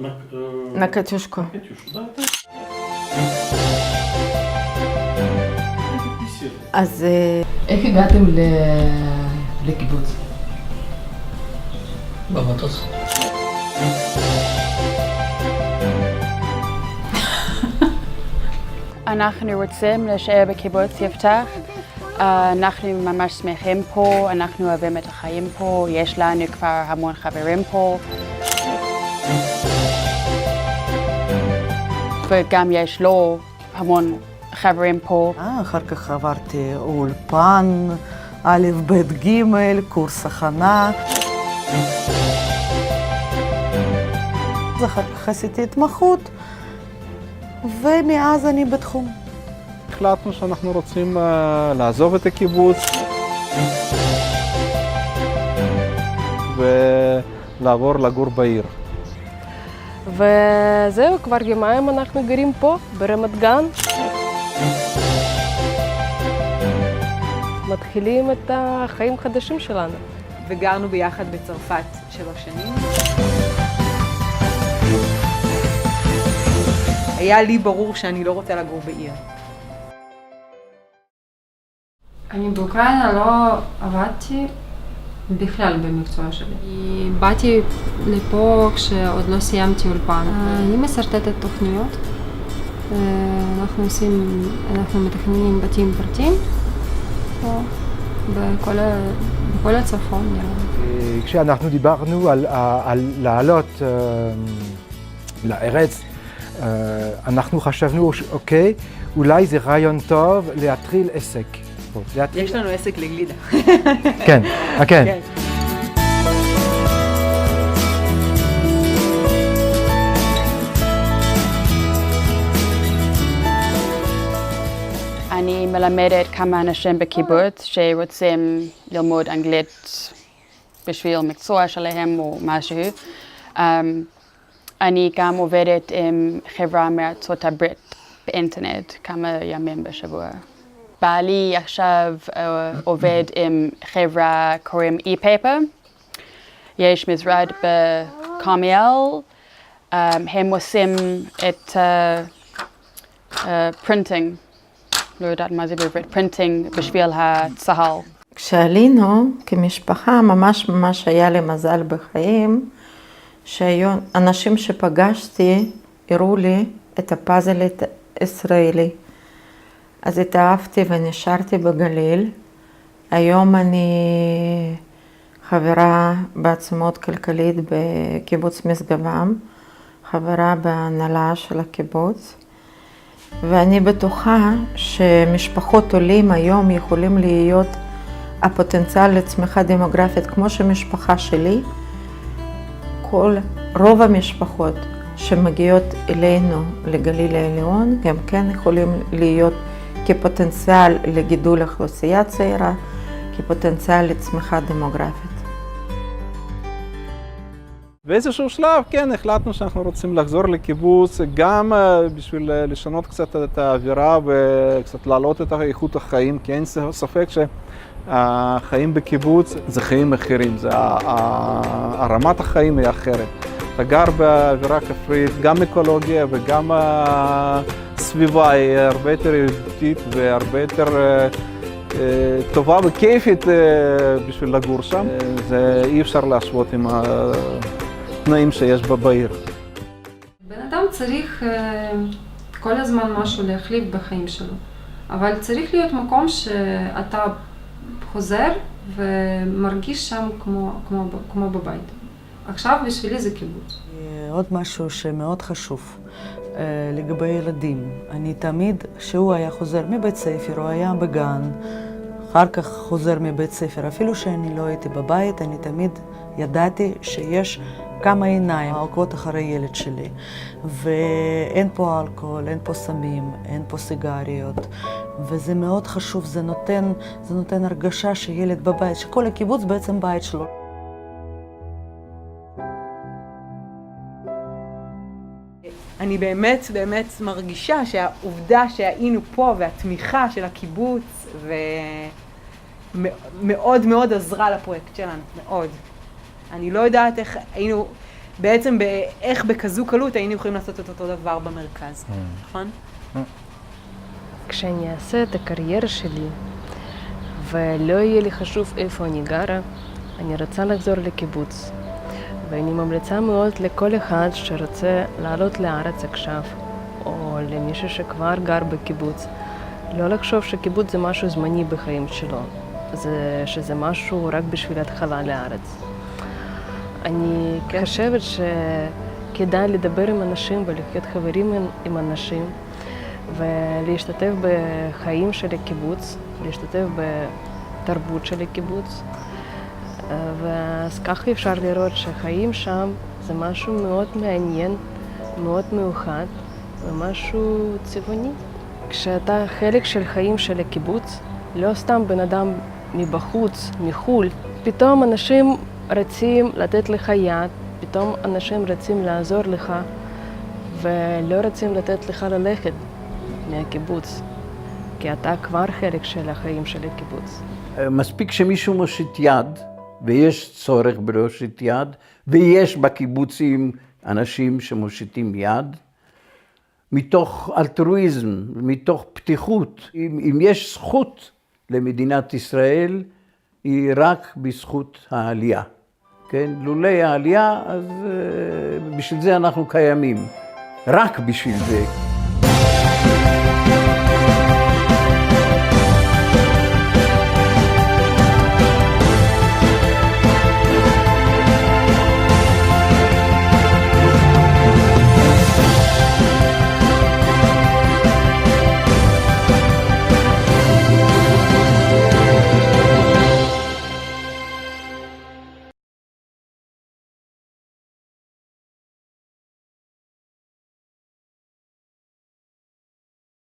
На Катюшку. אז איך הגעתם לקיבוץ? במטוס. אנחנו רוצים להישאר בקיבוץ יפתח. אנחנו ממש שמחים פה, אנחנו אוהבים את החיים פה, יש לנו כבר המון חברים פה. וגם יש לו המון חברים פה. אחר כך עברתי אולפן, א', ב', ג', קורס הכנה. אחר כך עשיתי התמחות, ומאז אני בתחום. החלטנו שאנחנו רוצים לעזוב את הקיבוץ ולעבור לגור בעיר. וזהו, כבר יומיים אנחנו גרים פה, ברמת גן. מתחילים את החיים החדשים שלנו. וגרנו ביחד בצרפת 3 שנים. היה לי ברור שאני לא רוצה לגור בעיר. אני באוקראינה לא עבדתי בכלל במקצוע שלי. באתי לפה כשעוד לא סיימתי אולפן. אני מסרטטת תוכניות. אנחנו מתכננים בתים פרטיים פה בכל הצפון נראה לי. כשאנחנו דיברנו על לעלות לארץ, אנחנו חשבנו, אוקיי, אולי זה רעיון טוב להתחיל עסק. יש לנו עסק לגלידה. כן, כן. אני מלמדת כמה אנשים בקיבוץ שרוצים ללמוד אנגלית בשביל מקצוע שלהם או משהו. אני גם עובדת עם חברה מארצות הברית באינטרנט כמה ימים בשבוע. בעלי עכשיו עובד עם חברה קוראים e-paper. יש משרד בכרמיאל. הם עושים את פרינטינג. לא יודעת מה זה בעברית, פרינטינג בשביל הצהל. כשעלינו כמשפחה, ממש היה לי מזל בחיים, שהיו אנשים שפגשתי, הראו לי את הפאזל הישראלי. אז התאהבתי ונשארתי בגליל. היום אני חברה בעצמאות כלכלית בקיבוץ משגבם, חברה בהנהלה של הקיבוץ. ואני בטוחה שמשפחות עולים היום יכולים להיות הפוטנציאל לצמיחה דמוגרפית כמו שמשפחה שלי. רוב המשפחות שמגיעות אלינו לגליל העליון גם כן יכולים להיות כפוטנציאל לגידול אוכלוסייה צעירה, כפוטנציאל לצמיחה דמוגרפית. באיזשהו שלב, כן, החלטנו שאנחנו רוצים לחזור לקיבוץ, גם בשביל לשנות קצת את האווירה וקצת להעלות את איכות החיים, כי אין ספק שהחיים בקיבוץ זה חיים אחרים, רמת החיים היא אחרת. אתה גר באווירה כפרית, גם אקולוגיה וגם הסביבה היא הרבה יותר ידידותית והרבה יותר טובה וכיפית בשביל לגור שם. זה אי אפשר להשוות עם התנאים שיש בעיר. בן אדם צריך כל הזמן משהו להחליף בחיים שלו, אבל צריך להיות מקום שאתה חוזר ומרגיש שם כמו בבית. עכשיו בשבילי זה קיבוץ. עוד משהו שמאוד חשוב לגבי ילדים. אני תמיד, כשהוא היה חוזר מבית ספר, הוא היה בגן, אחר כך חוזר מבית ספר, אפילו שאני לא הייתי בבית, אני תמיד ידעתי שיש כמה עיניים עוקבות אחרי ילד שלי. ואין פה אלכוהול, אין פה סמים, אין פה סיגריות. וזה מאוד חשוב, זה נותן הרגשה שילד בבית, שכל הקיבוץ בעצם בית שלו. אני באמת מרגישה שהעובדה שהיינו פה והתמיכה של הקיבוץ מאוד מאוד עזרה לפרויקט שלנו, מאוד. אני לא יודעת איך היינו, בעצם איך בכזו קלות היינו יכולים לעשות את אותו דבר במרכז, נכון? כשאני אעשה את הקריירה שלי ולא יהיה לי חשוב איפה אני גרה, אני רוצה לחזור לקיבוץ. ואני ממליצה מאוד לכל אחד שרוצה לעלות לארץ עכשיו, או למישהו שכבר גר בקיבוץ, לא לחשוב שקיבוץ זה משהו זמני בחיים שלו, שזה משהו רק בשביל התחלה לארץ. אני חושבת שכדאי לדבר עם אנשים ולחיות חברים עם אנשים, ולהשתתף בחיים של הקיבוץ, להשתתף בתרבות של הקיבוץ. ואז ככה אפשר לראות שחיים שם זה משהו מאוד מעניין, מאוד מיוחד ומשהו צבעוני. כשאתה חלק של חיים של הקיבוץ, לא סתם בן אדם מבחוץ, מחול, פתאום אנשים רוצים לתת לך יד, פתאום אנשים רוצים לעזור לך ולא רוצים לתת לך ללכת מהקיבוץ, כי אתה כבר חלק של החיים של הקיבוץ. מספיק שמישהו מושיט יד, ויש צורך בלהושיט יד, ויש בקיבוצים אנשים שמושיטים יד, מתוך אלטרואיזם, מתוך פתיחות. אם יש זכות למדינת ישראל, היא רק בזכות העלייה. כן? לולא העלייה, אז בשביל זה אנחנו קיימים. רק בשביל זה.